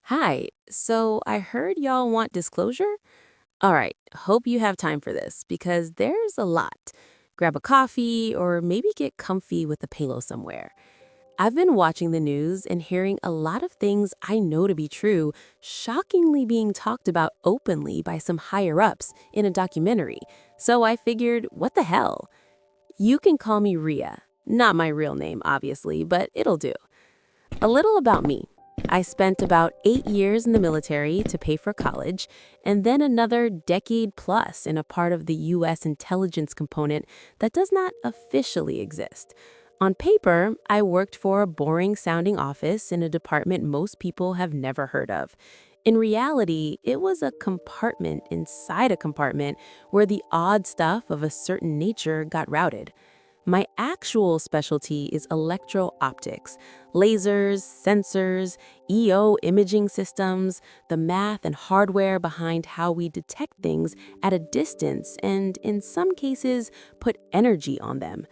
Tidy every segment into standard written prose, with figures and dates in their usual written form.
Hi, so I heard y'all want disclosure? All right, hope you have time for this because there's a lot. Grab a coffee or maybe get comfy with a pillow somewhere. I've been watching the news and hearing a lot of things I know to be true, shockingly being talked about openly by some higher ups in a documentary. So I figured, what the hell? You can call me Rhea. Not my real name, obviously, but it'll do. A little about me. I spent about 8 years in the military to pay for college, and then another decade plus in a part of the U.S. intelligence component that does not officially exist. On paper, I worked for a boring sounding office in a department most people have never heard of. In reality, it was a compartment inside a compartment where the odd stuff of a certain nature got routed. My actual specialty is electro-optics, lasers, sensors, EO imaging systems, the math and hardware behind how we detect things at a distance and, in some cases, put energy on them.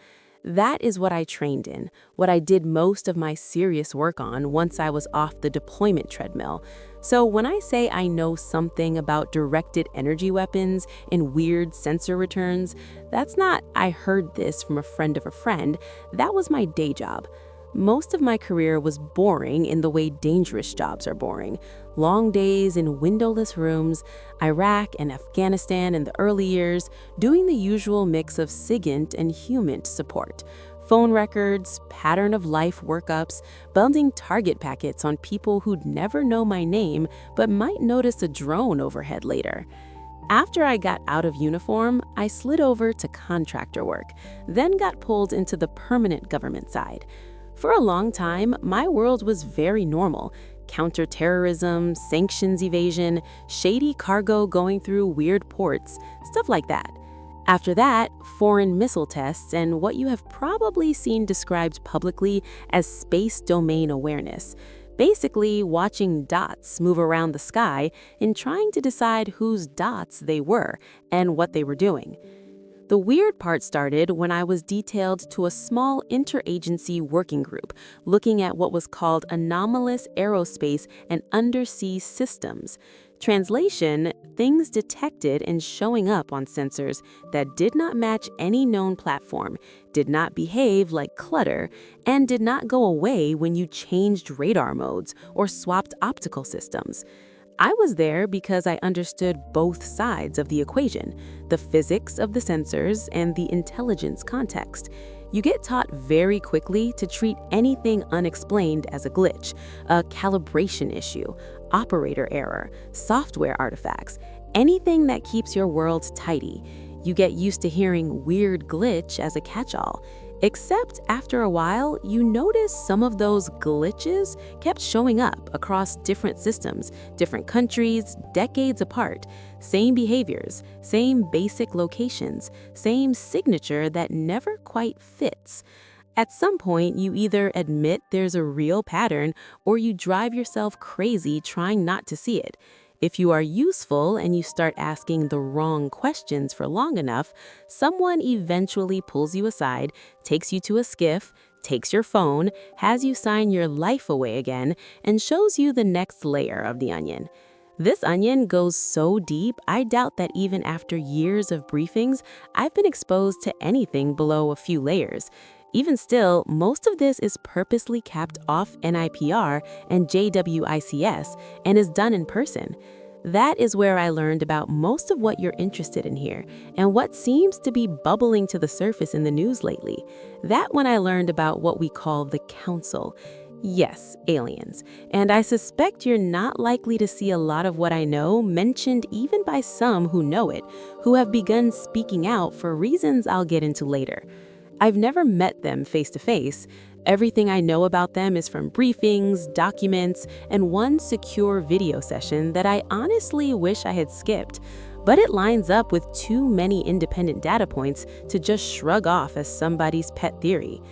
That is what I trained in, what I did most of my serious work on once I was off the deployment treadmill. So when I say I know something about directed energy weapons and weird sensor returns, that's not "I heard this from a friend of a friend." That was my day job. Most of my career was boring in the way dangerous jobs are boring. Long days in windowless rooms, Iraq and Afghanistan in the early years, doing the usual mix of SIGINT and HUMINT support. Phone records, pattern of life workups, building target packets on people who'd never know my name but might notice a drone overhead later. After I got out of uniform, I slid over to contractor work, then got pulled into the permanent government side. For a long time, my world was very normal. Counterterrorism, sanctions evasion, shady cargo going through weird ports, stuff like that. After that, foreign missile tests and what you have probably seen described publicly as space domain awareness. Basically, watching dots move around the sky and trying to decide whose dots they were and what they were doing. The weird part started when I was detailed to a small interagency working group looking at what was called anomalous aerospace and undersea systems. Translation, things detected and showing up on sensors that did not match any known platform, did not behave like clutter, and did not go away when you changed radar modes or swapped optical systems. I was there because I understood both sides of the equation, the physics of the sensors and the intelligence context. You get taught very quickly to treat anything unexplained as a glitch, a calibration issue, operator error, software artifacts, anything that keeps your world tidy. You get used to hearing weird glitch as a catch-all. Except after a while, you notice some of those glitches kept showing up across different systems, different countries, decades apart. Same behaviors, same basic locations, same signature that never quite fits. At some point, you either admit there's a real pattern or you drive yourself crazy trying not to see it. If you are useful and you start asking the wrong questions for long enough, someone eventually pulls you aside, takes you to a skiff, takes your phone, has you sign your life away again, and shows you the next layer of the onion. This onion goes so deep, I doubt that even after years of briefings, I've been exposed to anything below a few layers. Even still, most of this is purposely capped off NIPR and JWICS and is done in person. That is where I learned about most of what you're interested in here and what seems to be bubbling to the surface in the news lately. That when I learned about what we call the Council. Yes, aliens. And I suspect you're not likely to see a lot of what I know mentioned even by some who know it, who have begun speaking out for reasons I'll get into later. I've never met them face to face. Everything I know about them is from briefings, documents, and one secure video session that I honestly wish I had skipped. But it lines up with too many independent data points to just shrug off as somebody's pet theory.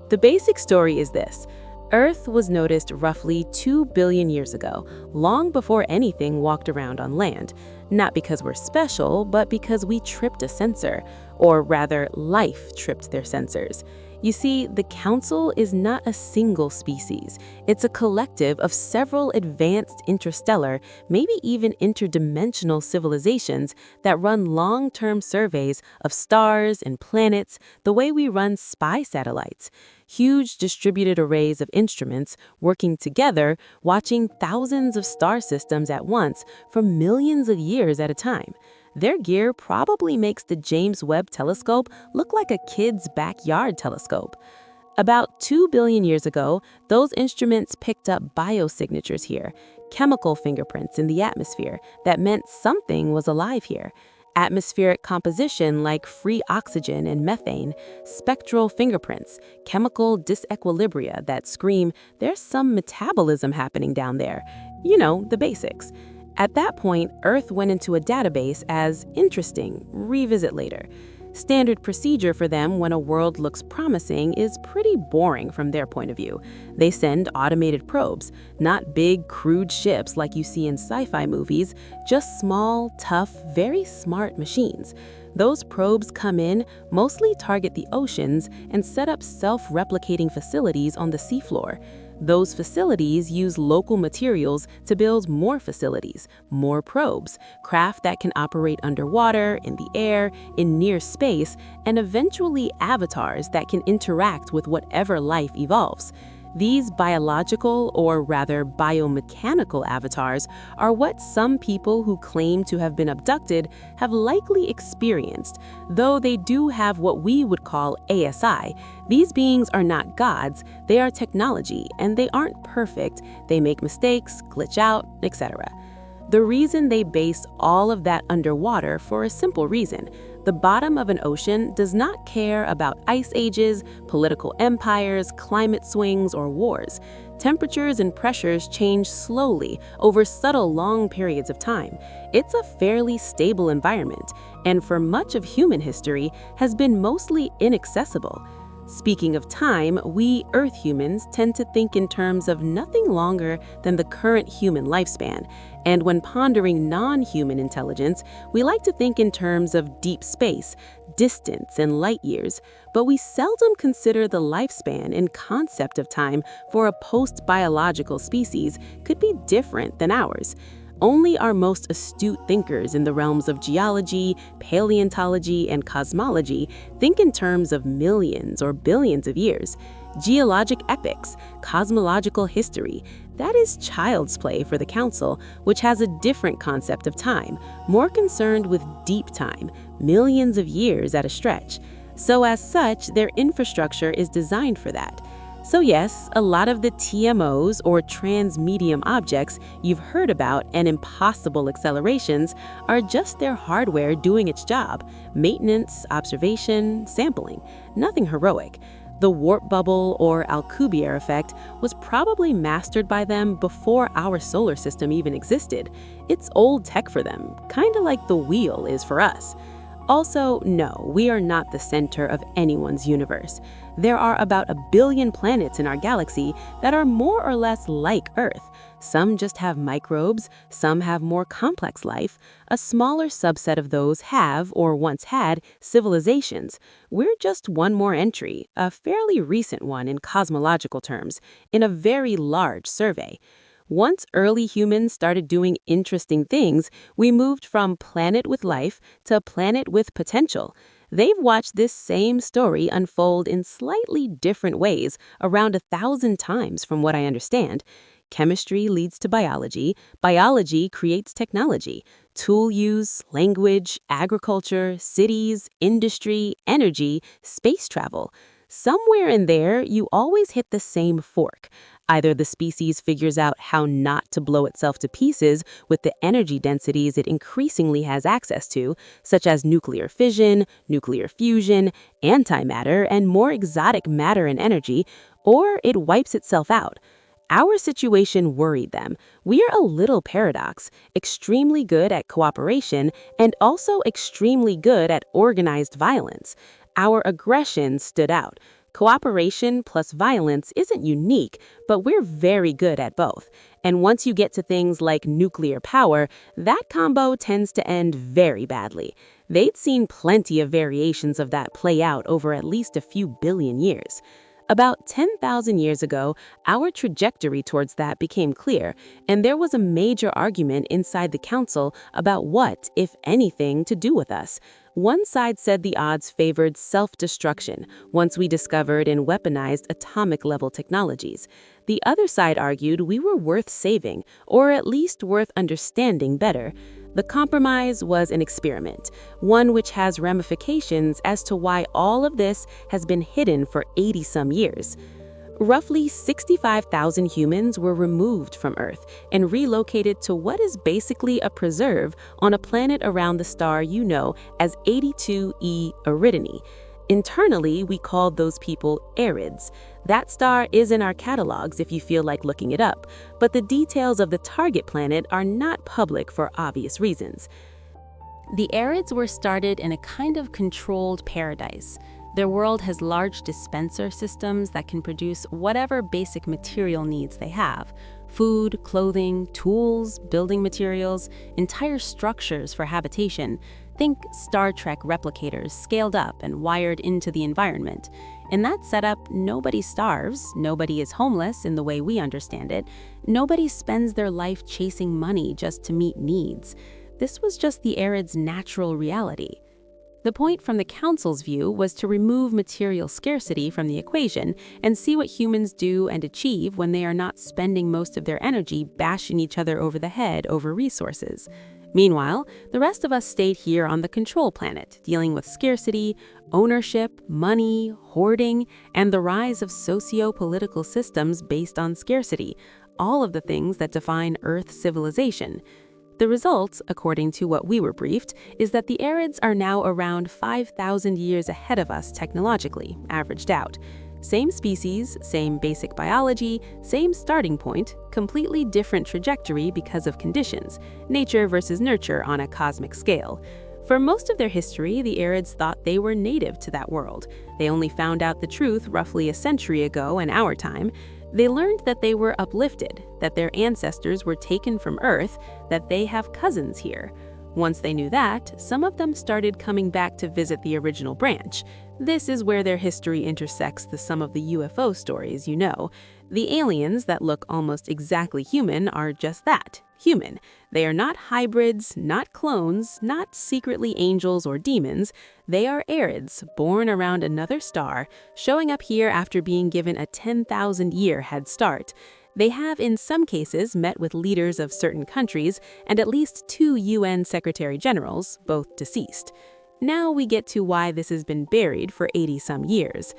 The basic story is this. Earth was noticed roughly 2 billion years ago, long before anything walked around on land. Not because we're special, but because we tripped a sensor, or rather, life tripped their sensors. You see, the Council is not a single species. It's a collective of several advanced interstellar, maybe even interdimensional civilizations that run long-term surveys of stars and planets the way we run spy satellites. Huge distributed arrays of instruments working together, watching thousands of star systems at once for millions of years at a time. Their gear probably makes the James Webb Telescope look like a kid's backyard telescope. About 2 billion years ago, those instruments picked up biosignatures here, chemical fingerprints in the atmosphere that meant something was alive here. Atmospheric composition like free oxygen and methane, spectral fingerprints, chemical disequilibria that scream, there's some metabolism happening down there. You know, the basics. At that point, Earth went into a database as interesting, revisit later. Standard procedure for them when a world looks promising is pretty boring from their point of view. They send automated probes, not big, crude ships like you see in sci-fi movies, just small, tough, very smart machines. Those probes come in, mostly target the oceans, and set up self-replicating facilities on the seafloor. Those facilities use local materials to build more facilities, more probes, craft that can operate underwater, in the air, in near space, and eventually avatars that can interact with whatever life evolves. These biological, or rather biomechanical avatars are what some people who claim to have been abducted have likely experienced, though they do have what we would call ASI. These beings are not gods, they are technology, and they aren't perfect. They make mistakes, glitch out, etc. The reason they base all of that underwater for a simple reason. The bottom of an ocean does not care about ice ages, political empires, climate swings, or wars. Temperatures and pressures change slowly over subtle long periods of time. It's a fairly stable environment, and for much of human history has been mostly inaccessible. Speaking of time, we Earth humans tend to think in terms of nothing longer than the current human lifespan. And when pondering non-human intelligence, we like to think in terms of deep space, distance, and light years. But we seldom consider the lifespan and concept of time for a post-biological species could be different than ours. Only our most astute thinkers in the realms of geology, paleontology, and cosmology think in terms of millions or billions of years. Geologic epochs, cosmological history, that is child's play for the Council, which has a different concept of time, more concerned with deep time, millions of years at a stretch. So as such, their infrastructure is designed for that. So yes, a lot of the TMOs or transmedium objects you've heard about and impossible accelerations are just their hardware doing its job. Maintenance, observation, sampling. Nothing heroic. The warp bubble or Alcubierre effect was probably mastered by them before our solar system even existed. It's old tech for them, kinda like the wheel is for us. Also, no, we are not the center of anyone's universe. There are about 1 billion planets in our galaxy that are more or less like Earth. Some just have microbes, some have more complex life. A smaller subset of those have, or once had, civilizations. We're just one more entry, a fairly recent one in cosmological terms, in a very large survey. Once early humans started doing interesting things, we moved from planet with life to planet with potential. They've watched this same story unfold in slightly different ways around 1,000 times from what I understand. Chemistry leads to biology, biology creates technology, tool use, language, agriculture, cities, industry, energy, space travel. Somewhere in there, you always hit the same fork. Either the species figures out how not to blow itself to pieces with the energy densities it increasingly has access to, such as nuclear fission, nuclear fusion, antimatter, and more exotic matter and energy, or it wipes itself out. Our situation worried them. We're a little paradox, extremely good at cooperation and also extremely good at organized violence. Our aggression stood out. Cooperation plus violence isn't unique, but we're very good at both. And once you get to things like nuclear power, that combo tends to end very badly. They'd seen plenty of variations of that play out over at least a few billion years. About 10,000 years ago, our trajectory towards that became clear, and there was a major argument inside the council about what, if anything, to do with us. One side said the odds favored self-destruction once we discovered and weaponized atomic-level technologies. The other side argued we were worth saving, or at least worth understanding better. The compromise was an experiment, one which has ramifications as to why all of this has been hidden for 80-some years. Roughly 65,000 humans were removed from Earth and relocated to what is basically a preserve on a planet around the star you know as 82E Eridani. Internally, we called those people Erids. That star is in our catalogs if you feel like looking it up, but the details of the target planet are not public for obvious reasons. The Erids were started in a kind of controlled paradise. Their world has large dispenser systems that can produce whatever basic material needs they have: food, clothing, tools, building materials, entire structures for habitation. Think Star Trek replicators scaled up and wired into the environment. In that setup, nobody starves, nobody is homeless in the way we understand it, nobody spends their life chasing money just to meet needs. This was just the Erids' natural reality. The point from the Council's view was to remove material scarcity from the equation and see what humans do and achieve when they are not spending most of their energy bashing each other over the head over resources. Meanwhile, the rest of us stayed here on the control planet, dealing with scarcity, ownership, money, hoarding, and the rise of socio-political systems based on scarcity, all of the things that define Earth civilization. The result, according to what we were briefed, is that the Erids are now around 5,000 years ahead of us technologically, averaged out. Same species, same basic biology, same starting point, completely different trajectory because of conditions, nature versus nurture on a cosmic scale. For most of their history, the Erids thought they were native to that world. They only found out the truth roughly a century ago in our time. They learned that they were uplifted, that their ancestors were taken from Earth, that they have cousins here. Once they knew that, some of them started coming back to visit the original branch. This is where their history intersects the some of the UFO stories you know. The aliens that look almost exactly human are just that, human. They are not hybrids, not clones, not secretly angels or demons. They are Erids, born around another star, showing up here after being given a 10,000-year head start. They have, in some cases, met with leaders of certain countries and at least 2 UN Secretary Generals, both deceased. Now we get to why this has been buried for 80-some years.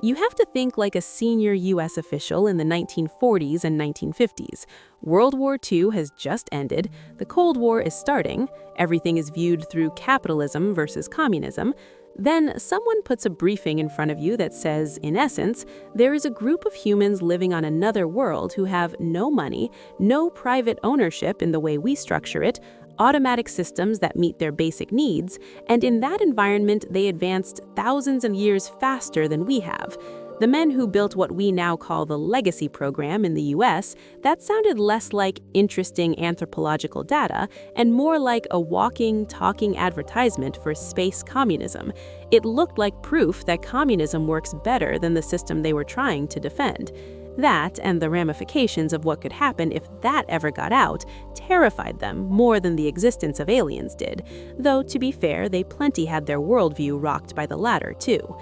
You have to think like a senior US official in the 1940s and 1950s. World War II has just ended, the Cold War is starting, everything is viewed through capitalism versus communism. Then someone puts a briefing in front of you that says, in essence, there is a group of humans living on another world who have no money, no private ownership in the way we structure it, automatic systems that meet their basic needs, and in that environment they advanced thousands of years faster than we have. The men who built what we now call the Legacy program in the US, that sounded less like interesting anthropological data and more like a walking, talking advertisement for space communism. It looked like proof that communism works better than the system they were trying to defend. That, and the ramifications of what could happen if that ever got out, terrified them more than the existence of aliens did, though to be fair, they plenty had their worldview rocked by the latter too.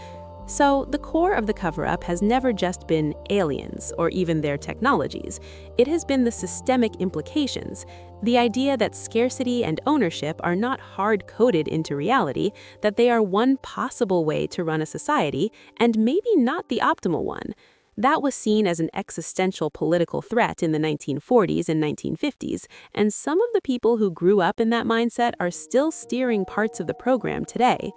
So, the core of the cover-up has never just been aliens, or even their technologies. It has been the systemic implications, the idea that scarcity and ownership are not hard-coded into reality, that they are one possible way to run a society, and maybe not the optimal one. That was seen as an existential political threat in the 1940s and 1950s, and some of the people who grew up in that mindset are still steering parts of the program today.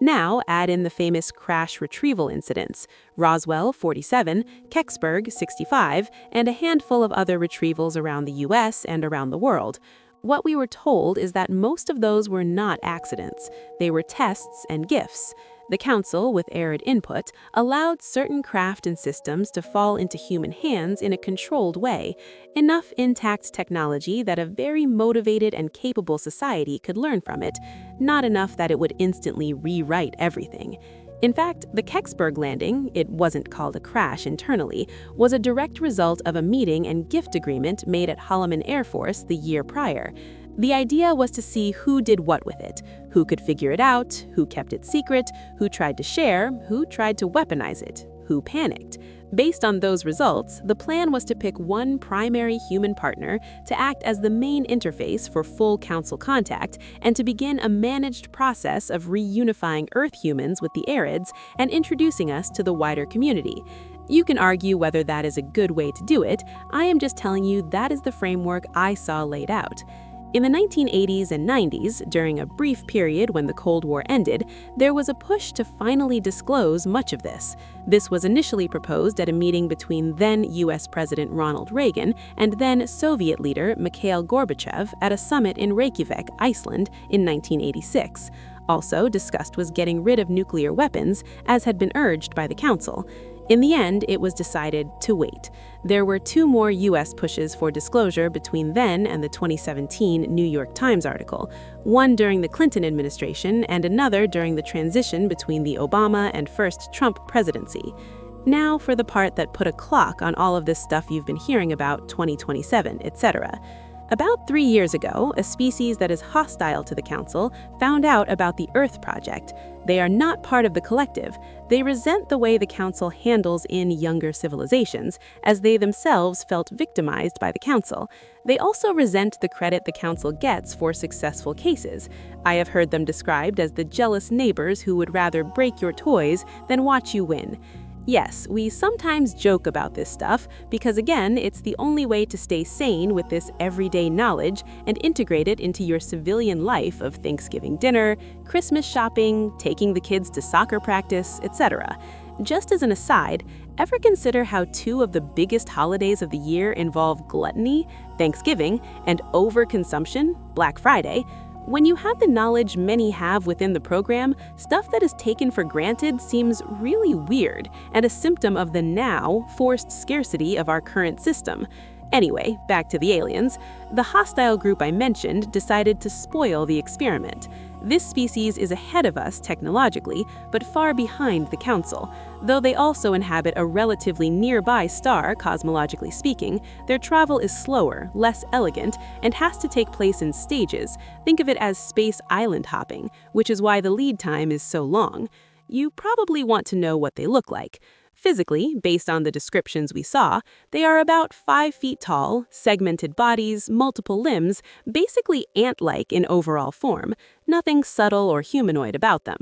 Now, add in the famous crash retrieval incidents, Roswell, 47, Kecksburg, 65, and a handful of other retrievals around the US and around the world. What we were told is that most of those were not accidents. They were tests and gifts. The Council, with arid input, allowed certain craft and systems to fall into human hands in a controlled way, enough intact technology that a very motivated and capable society could learn from it, not enough that it would instantly rewrite everything. In fact, the Kecksburg landing, it wasn't called a crash internally, was a direct result of a meeting and gift agreement made at Holloman Air Force the year prior. The idea was to see who did what with it, who could figure it out, who kept it secret, who tried to share, who tried to weaponize it, who panicked. Based on those results, the plan was to pick one primary human partner to act as the main interface for full council contact and to begin a managed process of reunifying Earth humans with the Arids and introducing us to the wider community. You can argue whether that is a good way to do it. I am just telling you that is the framework I saw laid out. In the 1980s and 90s, during a brief period when the Cold War ended, there was a push to finally disclose much of this. This was initially proposed at a meeting between then U.S. President Ronald Reagan and then Soviet leader Mikhail Gorbachev at a summit in Reykjavik, Iceland, in 1986. Also discussed was getting rid of nuclear weapons, as had been urged by the Council. In the end, it was decided to wait. There were 2 more U.S. pushes for disclosure between then and the 2017 New York Times article, one during the Clinton administration and another during the transition between the Obama and first Trump presidency. Now for the part that put a clock on all of this stuff you've been hearing about 2027, etc. About 3 years ago, a species that is hostile to the Council found out about the Earth Project. They are not part of the collective. They resent the way the Council handles in younger civilizations, as they themselves felt victimized by the Council. They also resent the credit the Council gets for successful cases. I have heard them described as the jealous neighbors who would rather break your toys than watch you win. Yes, we sometimes joke about this stuff because, again, it's the only way to stay sane with this everyday knowledge and integrate it into your civilian life of Thanksgiving dinner, Christmas shopping, taking the kids to soccer practice, etc. Just as an aside, ever consider how 2 of the biggest holidays of the year involve gluttony, Thanksgiving, and overconsumption, Black Friday? When you have the knowledge many have within the program, stuff that is taken for granted seems really weird and a symptom of the now forced scarcity of our current system. Anyway, back to the aliens. The hostile group I mentioned decided to spoil the experiment. This species is ahead of us technologically, but far behind the Council. Though they also inhabit a relatively nearby star, cosmologically speaking, their travel is slower, less elegant, and has to take place in stages. Think of it as space island hopping, which is why the lead time is so long. You probably want to know what they look like. Physically, based on the descriptions we saw, they are about 5 feet tall, segmented bodies, multiple limbs, basically ant-like in overall form, nothing subtle or humanoid about them.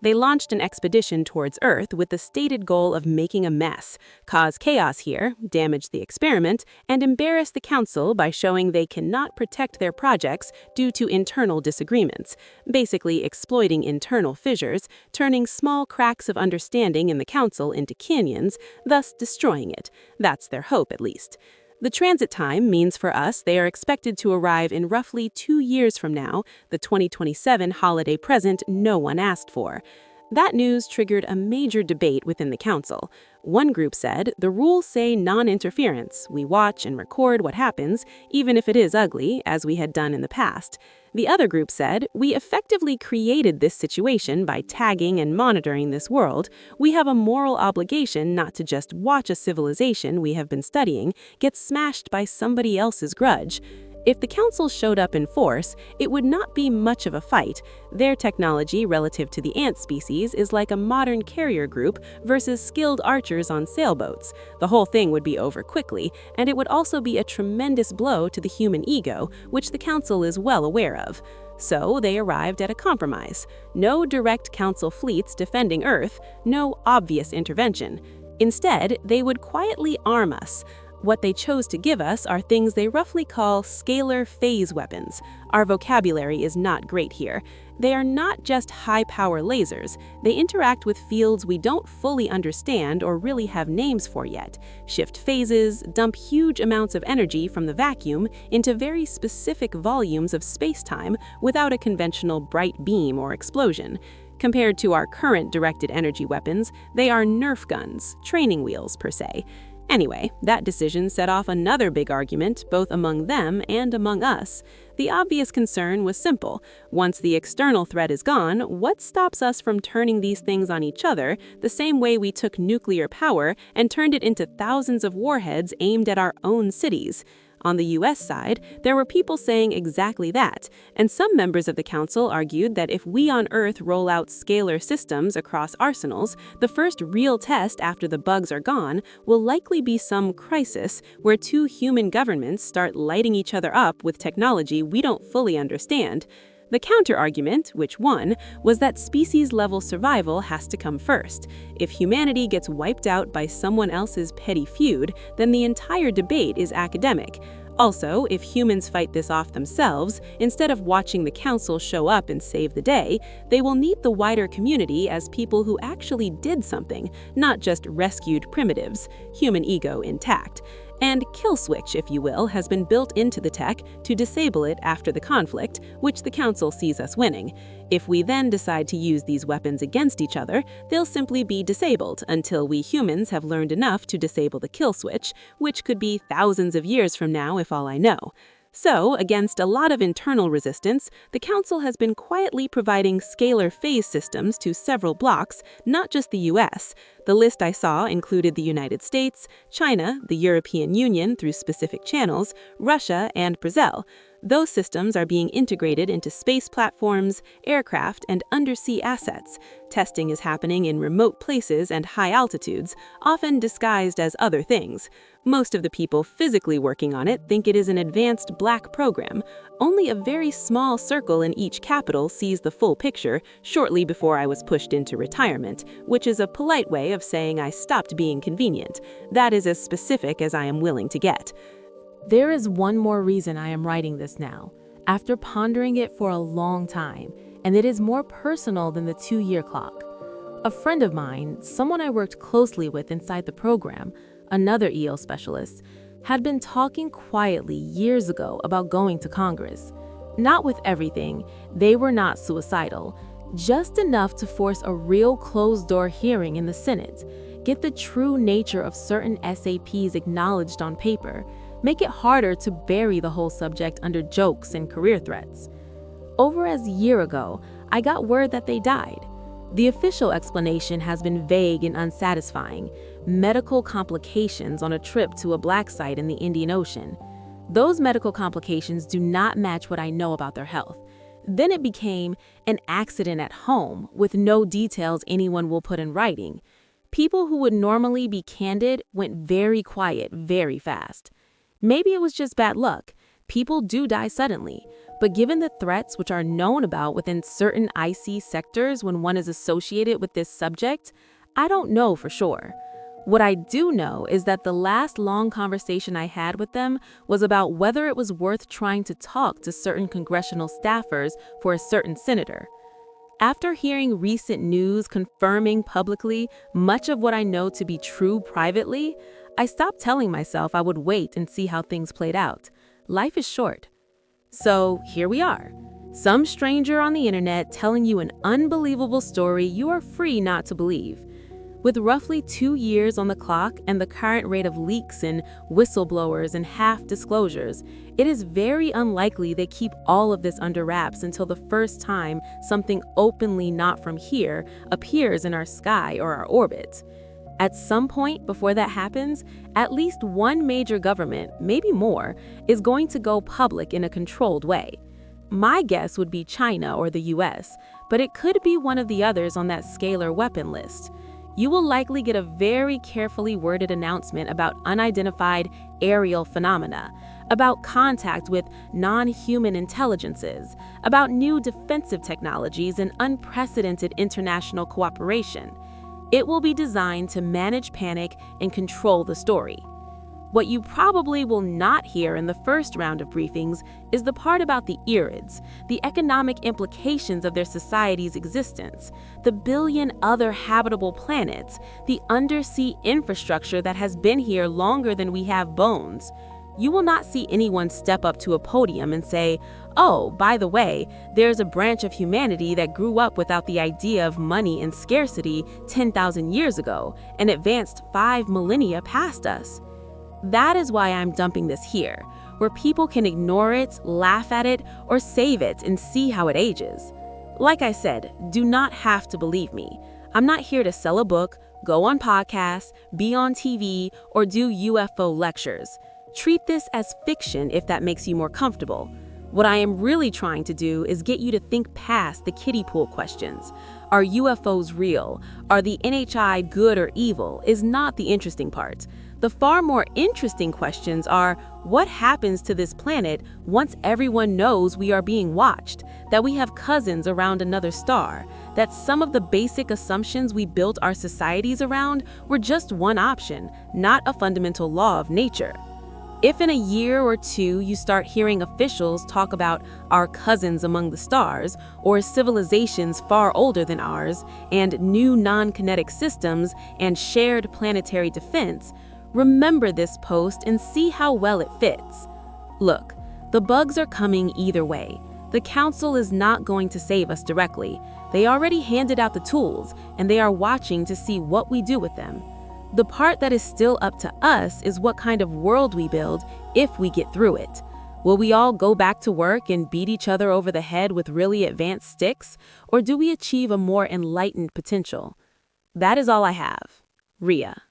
They launched an expedition towards Earth with the stated goal of making a mess, cause chaos here, damage the experiment, and embarrass the Council by showing they cannot protect their projects due to internal disagreements, basically exploiting internal fissures, turning small cracks of understanding in the Council into canyons, thus destroying it. That's their hope, at least. The transit time means for us they are expected to arrive in roughly 2 years from now, the 2027 holiday present no one asked for. That news triggered a major debate within the Council. One group said, the rules say non-interference. We watch and record what happens, even if it is ugly, as we had done in the past. The other group said, we effectively created this situation by tagging and monitoring this world. We have a moral obligation not to just watch a civilization we have been studying get smashed by somebody else's grudge. If the Council showed up in force, it would not be much of a fight. Their technology relative to the ant species is like a modern carrier group versus skilled archers on sailboats. The whole thing would be over quickly, and it would also be a tremendous blow to the human ego, which the Council is well aware of. So they arrived at a compromise. No direct Council fleets defending Earth, no obvious intervention. Instead, they would quietly arm us. What they chose to give us are things they roughly call scalar phase weapons. Our vocabulary is not great here. They are not just high-power lasers. They interact with fields we don't fully understand or really have names for yet, shift phases, dump huge amounts of energy from the vacuum into very specific volumes of space-time without a conventional bright beam or explosion. Compared to our current directed energy weapons, they are Nerf guns, training wheels per se. Anyway, that decision set off another big argument, both among them and among us. The obvious concern was simple. Once the external threat is gone, what stops us from turning these things on each other the same way we took nuclear power and turned it into thousands of warheads aimed at our own cities? On the US side, there were people saying exactly that, and some members of the council argued that if we on Earth roll out scalar systems across arsenals, the first real test after the bugs are gone will likely be some crisis where two human governments start lighting each other up with technology we don't fully understand. The counter-argument, which won, was that species-level survival has to come first. If humanity gets wiped out by someone else's petty feud, then the entire debate is academic. Also, if humans fight this off themselves, instead of watching the council show up and save the day, they will need the wider community as people who actually did something, not just rescued primitives, human ego intact. And kill switch, if you will, has been built into the tech to disable it after the conflict, which the council sees us winning. If we then decide to use these weapons against each other, they'll simply be disabled until we humans have learned enough to disable the kill switch, which could be thousands of years from now if all I know. So, against a lot of internal resistance, the Council has been quietly providing scalar phase systems to several blocs, not just the US. The list I saw included the United States, China, the European Union through specific channels, Russia, and Brazil. Those systems are being integrated into space platforms, aircraft, and undersea assets. Testing is happening in remote places and high altitudes, often disguised as other things. Most of the people physically working on it think it is an advanced black program. Only a very small circle in each capital sees the full picture shortly before I was pushed into retirement, which is a polite way of saying I stopped being convenient. That is as specific as I am willing to get. There is one more reason I am writing this now, after pondering it for a long time, and it is more personal than the 2-year clock. A friend of mine, someone I worked closely with inside the program, another EO specialist, had been talking quietly years ago about going to Congress. Not with everything, they were not suicidal, just enough to force a real closed-door hearing in the Senate, get the true nature of certain SAPs acknowledged on paper, make it harder to bury the whole subject under jokes and career threats. Over a year ago, I got word that they died. The official explanation has been vague and unsatisfying. Medical complications on a trip to a black site in the Indian Ocean. Those medical complications do not match what I know about their health. Then it became an accident at home with no details anyone will put in writing. People who would normally be candid went very quiet very fast. Maybe it was just bad luck. People do die suddenly, but given the threats which are known about within certain IC sectors when one is associated with this subject, I don't know for sure. What I do know is that the last long conversation I had with them was about whether it was worth trying to talk to certain congressional staffers for a certain senator. After hearing recent news confirming publicly much of what I know to be true privately, I stopped telling myself I would wait and see how things played out. Life is short. So here we are. Some stranger on the internet telling you an unbelievable story you are free not to believe. With roughly 2 years on the clock and the current rate of leaks and whistleblowers and half-disclosures, it is very unlikely they keep all of this under wraps until the first time something openly not from here appears in our sky or our orbit. At some point before that happens, at least one major government, maybe more, is going to go public in a controlled way. My guess would be China or the US, but it could be one of the others on that scalar weapon list. You will likely get a very carefully worded announcement about unidentified aerial phenomena, about contact with non-human intelligences, about new defensive technologies and unprecedented international cooperation. It will be designed to manage panic and control the story. What you probably will not hear in the first round of briefings is the part about the Erids, the economic implications of their society's existence, the billion other habitable planets, the undersea infrastructure that has been here longer than we have bones. You will not see anyone step up to a podium and say, "Oh, by the way, there's a branch of humanity that grew up without the idea of money and scarcity 10,000 years ago and advanced 5 millennia past us." That is why I'm dumping this here, where people can ignore it, laugh at it, or save it and see how it ages. Like I said, do not have to believe me. I'm not here to sell a book, go on podcasts, be on TV, or do UFO lectures. Treat this as fiction if that makes you more comfortable. What I am really trying to do is get you to think past the kiddie pool questions. Are UFOs real? Are the NHI good or evil? Is not the interesting part. The far more interesting questions are, what happens to this planet once everyone knows we are being watched, that we have cousins around another star, that some of the basic assumptions we built our societies around were just one option, not a fundamental law of nature. If in a year or two you start hearing officials talk about our cousins among the stars, or civilizations far older than ours, and new non-kinetic systems and shared planetary defense, remember this post and see how well it fits. Look, the bugs are coming either way. The council is not going to save us directly. They already handed out the tools, and they are watching to see what we do with them. The part that is still up to us is what kind of world we build if we get through it. Will we all go back to work and beat each other over the head with really advanced sticks, or do we achieve a more enlightened potential? That is all I have. Rhea.